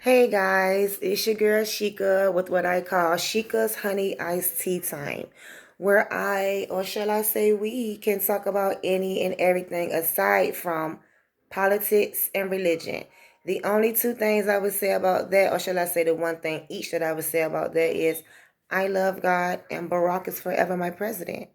Hey guys, it's your girl Sheka with what I call Sheka's Honey Iced Tea Time, where I, or shall I say we, can talk about any and everything aside from politics and religion. The only two things I would say about that, or shall I say the one thing each that I would say about that is I love God and Barack is forever my president.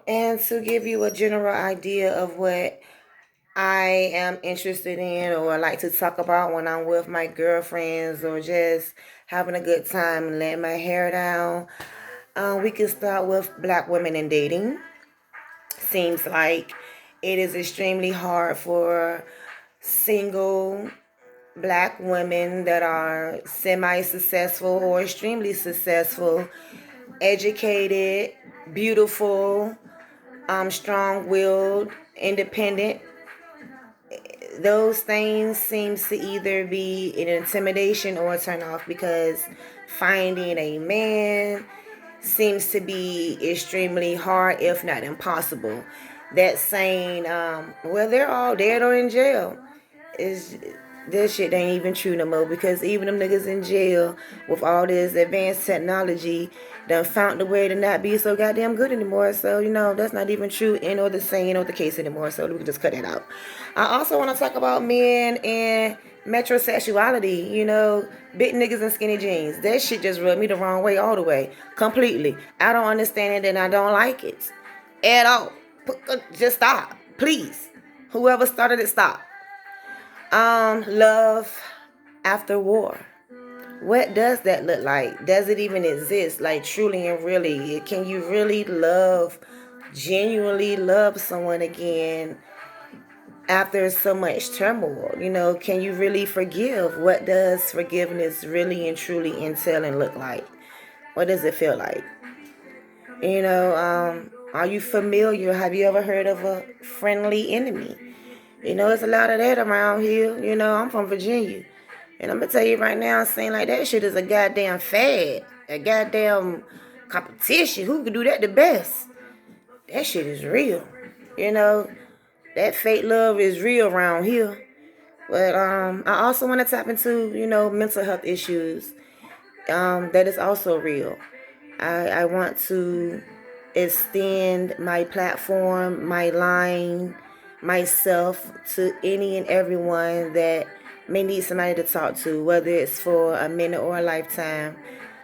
And to give you a general idea of what I am interested in or like to talk about when I'm with my girlfriends or just having a good time and letting my hair down. We can start with black women and dating. Seems like it is extremely hard for single black women that are semi-successful or extremely successful, educated, beautiful, strong-willed, independent. Those things seems to either be an intimidation or a turn off because finding a man seems to be extremely hard, if not impossible. That saying, well, they're all dead or in jail, is this shit ain't even true no more because even them niggas in jail with all this advanced technology done found a way to not be so goddamn good anymore. So, that's not even true and or the saying or the case anymore. So we can just cut it out. I also want to talk about men and metrosexuality, big niggas and skinny jeans. That shit just rubbed me the wrong way all the way. Completely. I don't understand it and I don't like it. At all. Just stop. Please. Whoever started it, stop. Love after war. What does that look like? Does it even exist? Like truly and really, can you really genuinely love someone again after so much turmoil? Can you really forgive? What does forgiveness really and truly entail and look like? What does it feel like? Are you familiar? Have you ever heard of a friendly enemy? It's a lot of that around here. I'm from Virginia. And I'm going to tell you right now, saying like that shit is a goddamn fad. A goddamn competition. Who can do that the best? That shit is real. That fake love is real around here. But I also want to tap into, mental health issues. That is also real. I want to extend my platform, my line, myself to any and everyone that may need somebody to talk to, whether it's for a minute or a lifetime.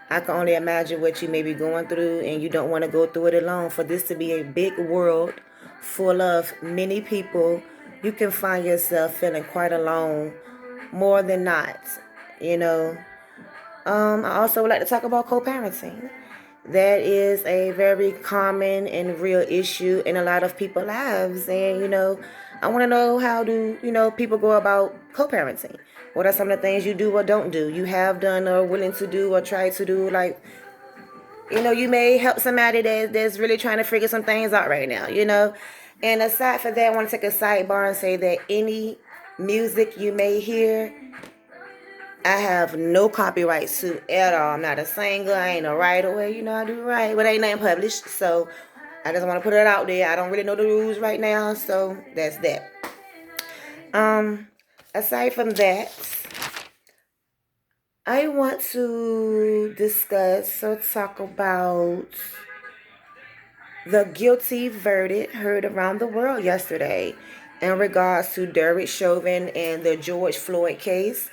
I can only imagine what you may be going through, and you don't want to go through it alone. For this to be a big world full of many people, you can find yourself feeling quite alone more than not, you know. I also would like to talk about co-parenting. That is a very common and real issue in a lot of people's lives. And, I want to know, how do, people go about co-parenting? What are some of the things you do or don't do? You have done or willing to do or try to do, like, you may help somebody that's really trying to figure some things out right now, And aside from that, I want to take a sidebar and say that any music you may hear, I have no copyright to at all. I'm not a singer. I ain't a writer. Well, I do write, but ain't nothing published. So I just want to put it out there. I don't really know the rules right now, so that's that. Aside from that, I want to discuss or talk about the guilty verdict heard around the world yesterday in regards to Derek Chauvin and the George Floyd case.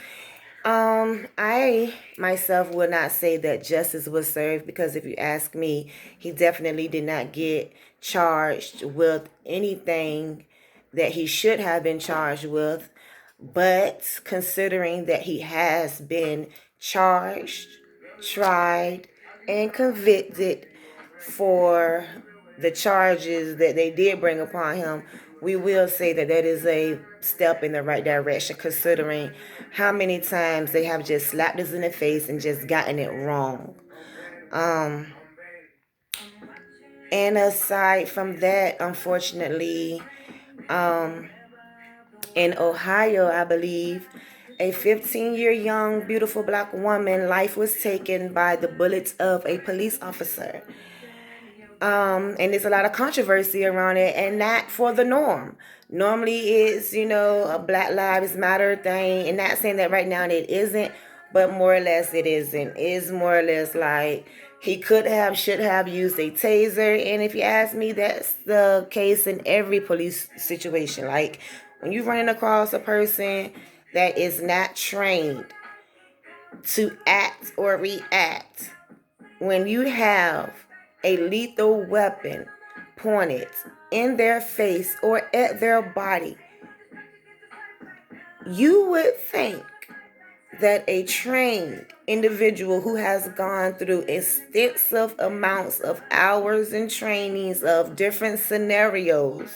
I myself would not say that justice was served because if you ask me, he definitely did not get charged with anything that he should have been charged with. But considering that he has been charged, tried, and convicted for the charges that they did bring upon him, we will say that that is a step in the right direction, considering how many times they have just slapped us in the face and just gotten it wrong. And aside from that, unfortunately, in Ohio, I believe, a 15-year young, beautiful black woman life was taken by the bullets of a police officer. And there's a lot of controversy around it, and not for the norm. Normally it's, a Black Lives Matter thing, and not saying that right now it isn't, but more or less it isn't. It's more or less like he could have, should have used a taser. And if you ask me, that's the case in every police situation. Like when you're running across a person that is not trained to act or react, when you have a lethal weapon pointed in their face or at their body, you would think that a trained individual who has gone through extensive amounts of hours and trainings of different scenarios,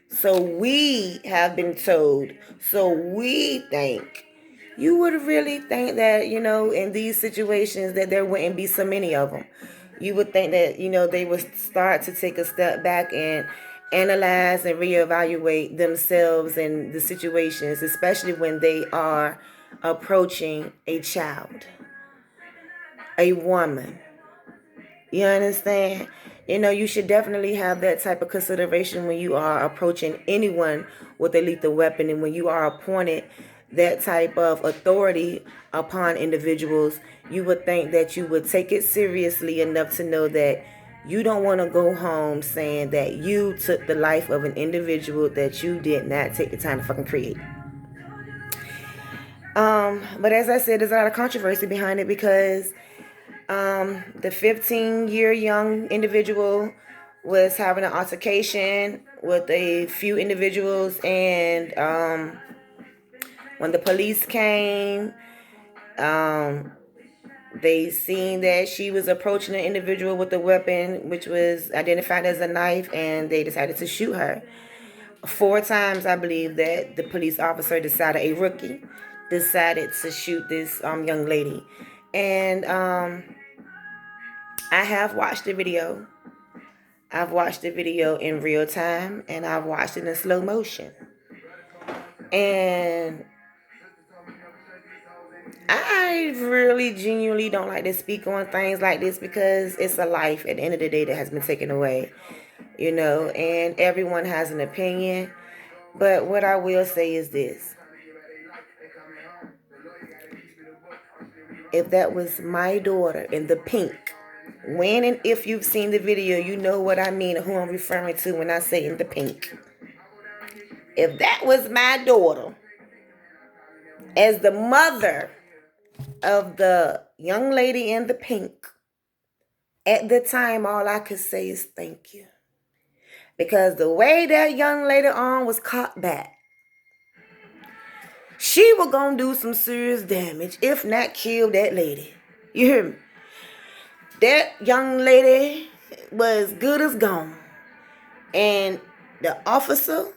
so we have been told, so we think, you would really think that, in these situations that there wouldn't be so many of them. You would think that, they would start to take a step back and analyze and reevaluate themselves and the situations, especially when they are approaching a child, a woman. You understand? You should definitely have that type of consideration when you are approaching anyone with a lethal weapon, and when you are appointed that type of authority upon individuals, you would think that you would take it seriously enough to know that you don't want to go home saying that you took the life of an individual that you did not take the time to fucking create. But as I said, there's a lot of controversy behind it because the 15-year young individual was having an altercation with a few individuals, and when the police came, they seen that she was approaching an individual with a weapon, which was identified as a knife, and they decided to shoot her. 4 times, I believe, that the police officer decided, a rookie, decided to shoot this young lady. And I have watched the video. I've watched the video in real time, and I've watched it in slow motion. And I really genuinely don't like to speak on things like this because it's a life at the end of the day that has been taken away, and everyone has an opinion. But what I will say is this. If that was my daughter in the pink, when and if you've seen the video, you know what I mean, who I'm referring to when I say in the pink. If that was my daughter, as the mother of the young lady in the pink, at the time, all I could say is thank you. Because the way that young lady arm was caught back, she was going to do some serious damage, if not kill that lady. You hear me? That young lady was good as gone. And the officer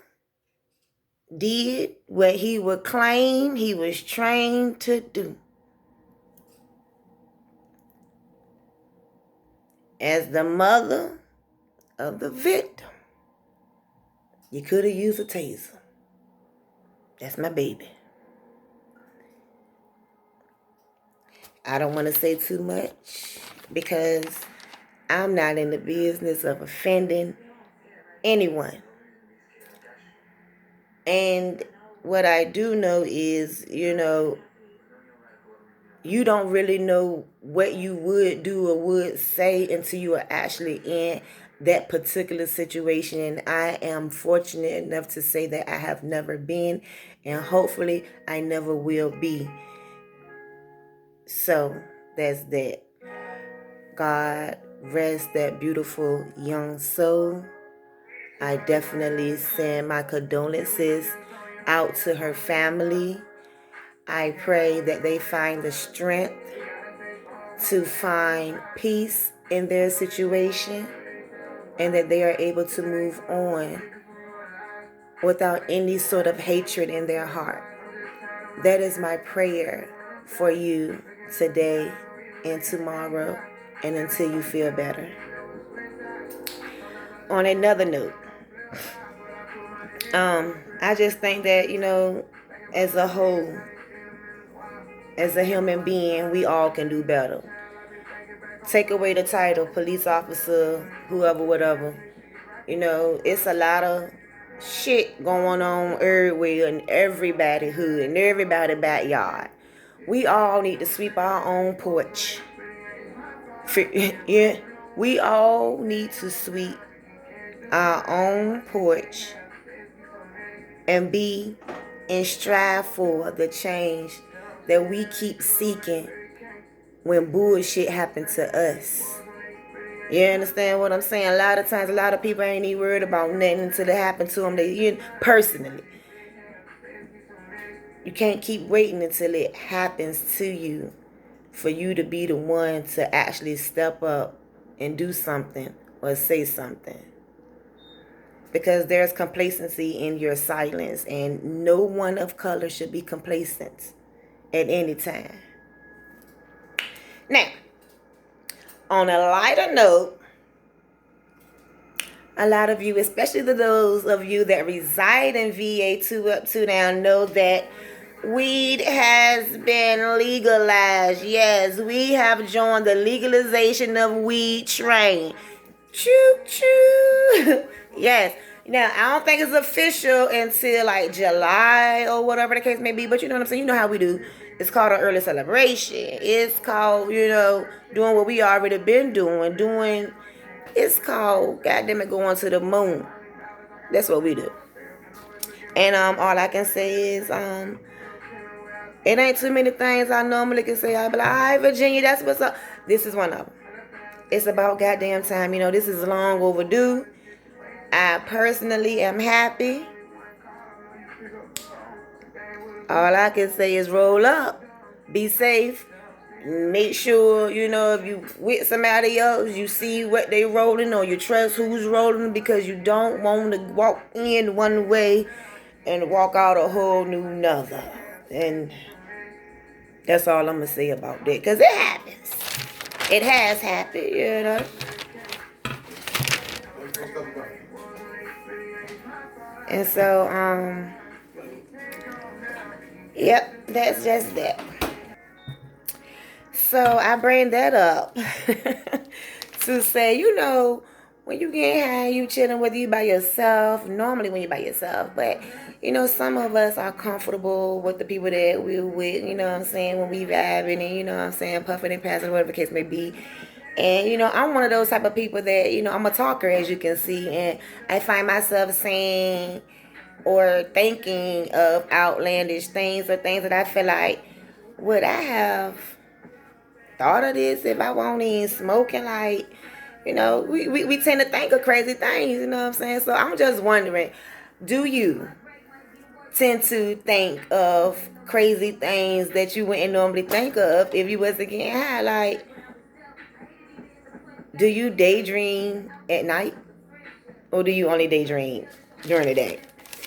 did what he would claim he was trained to do. As the mother of the victim, you could have used a taser. That's my baby. I don't want to say too much because I'm not in the business of offending anyone. And what I do know is, you don't really know what you would do or would say until you are actually in that particular situation. And I am fortunate enough to say that I have never been, and hopefully I never will be. So that's that. God rest that beautiful young soul. I definitely send my condolences out to her family. I pray that they find the strength to find peace in their situation, and that they are able to move on without any sort of hatred in their heart. That is my prayer for you today and tomorrow, and until you feel better. On another note, I just think that, as a whole, as a human being, we all can do better. Take away the title, police officer, whoever, whatever. It's a lot of shit going on everywhere in everybody's hood, in everybody's backyard. We all need to sweep our own porch. Yeah, we all need to sweep our own porch and be and strive for the change that we keep seeking when bullshit happens to us. You understand what I'm saying? A lot of times, a lot of people ain't even worried about nothing until it happens to them. Personally. You can't keep waiting until it happens to you for you to be the one to actually step up and do something or say something. Because there's complacency in your silence, and no one of color should be complacent at any time. Now, on a lighter note, a lot of you, especially those of you that reside in VA 2 up, 2 down, know that weed has been legalized. Yes, we have joined the legalization of weed train. Choo choo. Yes. Now, I don't think it's official until like July or whatever the case may be, but you know what I'm saying? You know how we do. It's called an early celebration. It's called, doing what we already been doing. It's called, goddamn it, going to the moon. That's what we do. And all I can say is it ain't too many things I normally can say. I be like, all right, Virginia, that's what's up. This is one of them. It's about goddamn time. This is long overdue. I personally am happy. All I can say is roll up. Be safe. Make sure, if you with somebody else, you see what they rolling or you trust who's rolling, because you don't want to walk in one way and walk out a whole new nother. And that's all I'm going to say about that, because it happens. It has happened, And so, yep, that's just that. So I bring that up to say, when you get high, you chilling, whether you by yourself, normally when you're by yourself, but, some of us are comfortable with the people that we're with, what I'm saying, when we vibing and, what I'm saying, puffing and passing, whatever the case may be. And, I'm one of those type of people that, I'm a talker, as you can see, and I find myself saying or thinking of outlandish things or things that I feel like, would I have thought of this if I won't even smoking? Like, we tend to think of crazy things, you know what I'm saying? So I'm just wondering, do you tend to think of crazy things that you wouldn't normally think of if you wasn't getting high? Like, do you daydream at night? Or do you only daydream during the day?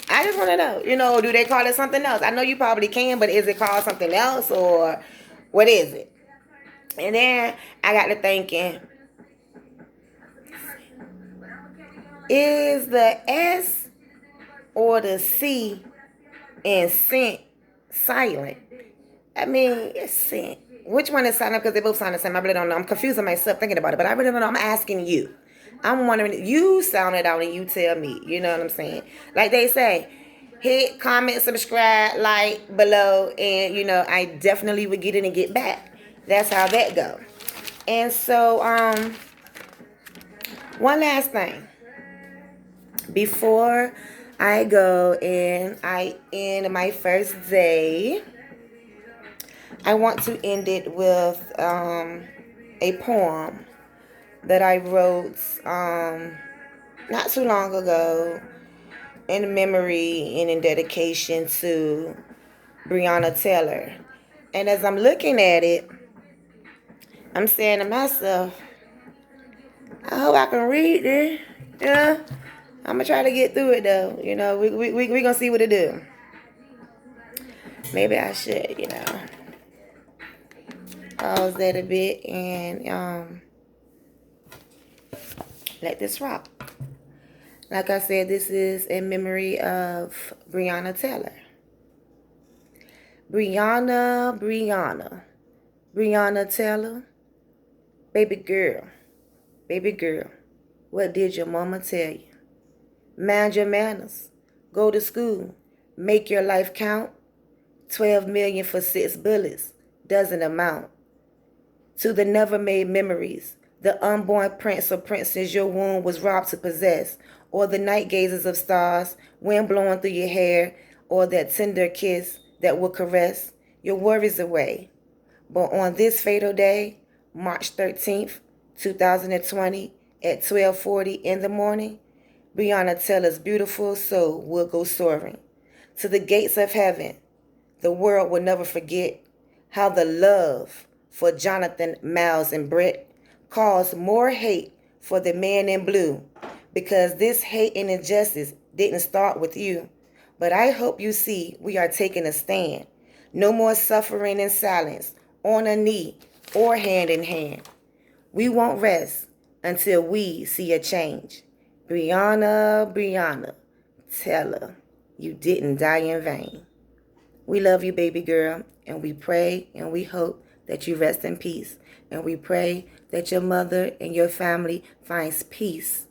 I just want to know, do they call it something else? I know you probably can, but is it called something else, or what is it? And then I got to thinking, is the S or the C in scent silent? I mean, it's scent. Which one is silent? Because they both sound the same. I really don't know. I'm confusing myself thinking about it, but I really don't know. I'm asking you. I'm wondering, you sound it out and you tell me. You know what I'm saying? Like they say, hit, comment, subscribe, like below, and I definitely would get in and get back. That's how that go. And so, one last thing. Before I go and I end my first day, I want to end it with a poem that I wrote not too long ago in memory and in dedication to Breonna Taylor. And as I'm looking at it, I'm saying to myself, I hope I can read this. I'm going to try to get through it, though. We going to see what it do. Maybe I should, pause that a bit and let this rock. Like I said, this is in memory of Breonna Taylor. Breonna Taylor, baby girl, what did your mama tell you? Mind your manners, go to school, make your life count, 12 million for 6 bullets. doesn't amount to the never-made memories, the unborn prince or princess your womb was robbed to possess, or the night gazes of stars, wind blowing through your hair, or that tender kiss that will caress your worries away. But on this fatal day, March 13th, 2020, at 12:40 in the morning, Breonna Taylor's beautiful soul will go soaring to the gates of heaven. The world will never forget how the love for Jonathan, Miles, and Brett caused more hate for the man in blue, because this hate and injustice didn't start with you. But I hope you see we are taking a stand. No more suffering in silence, on a knee, or hand in hand. We won't rest until we see a change. Breonna Taylor, you didn't die in vain. We love you, baby girl, and we pray and we hope that you rest in peace. And we pray that your mother and your family finds peace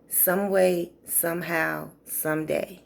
some way, somehow, someday.